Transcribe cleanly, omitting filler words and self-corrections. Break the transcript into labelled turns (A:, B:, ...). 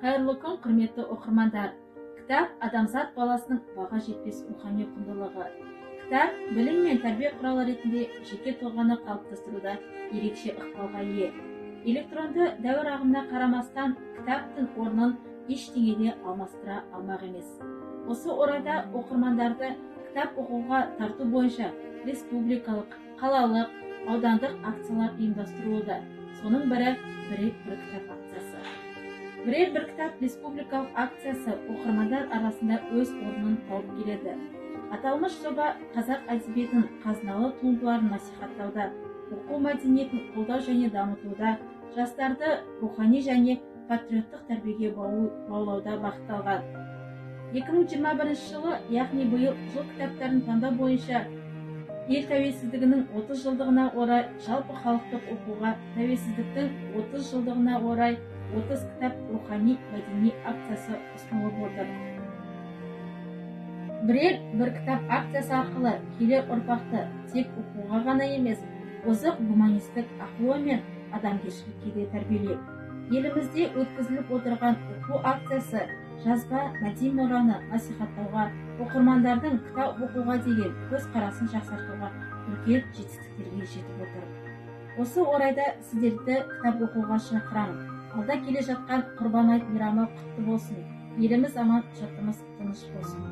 A: Қайырлы күн, құрметті оқырмандар. Кітап адамзат баласының баға жетпес рухани құндылығы. Кітап білім мен тәрбие құралы ретінде жеке тұлғаны қалыптастыруда ерекше ықпалға ие. Электронды дәуір ағымына қарамастан, кітаптың орнын ештеңеде алмастыра алмақ емес. Осы орайда оқырмандарды кітап оқуға тарту бойынша республикалық, қалалық, аудандық акциялар ұйымдастырылуда. Соның бірі бірер бір кітап акциясы. Бірер бір кітап республикалық акциясы оқырмандар арасында өз орнын тауып келеді. Аталмыш жоба қазақ әдебиетінің қазыналы туындыларын насихаттауда, оқу мәдениетін қолдау және дамытуда, жастарды рухани және патриоттық тәрбиеге баулауда бағытталған. 2021 жылы, яғни биыл жыл кітаптарын таңдау бойынша ел тәуелсіздігінің 30 жылдығына орай жалпы халықтық оқуға тәуелсіздіктің 30 жылдығына орай 30 кітап рухани мәдени акциясы ұсынылып отыр. Бірер бір кітап акциясы арқылы келер ұрпақты тек оқуға ғана емес, озық гуманистік ақыл-ой мен адамгершілікке де тәрбиелеп. Елімізде өткізіліп отырған оқу акциясы жазба мәдени мұраны насихаттауға, оқырмандардың кітап оқуға деген көзқарасын жақсартуға үлкен жетістіктерге жетіп отыр. Осы орайда сіздерді кітап оқуға шақырамын. Алда келе жатқан Құрбан айт мейрамы құтты болсын. Еліміз аман, жұртымыз тыныш болсын.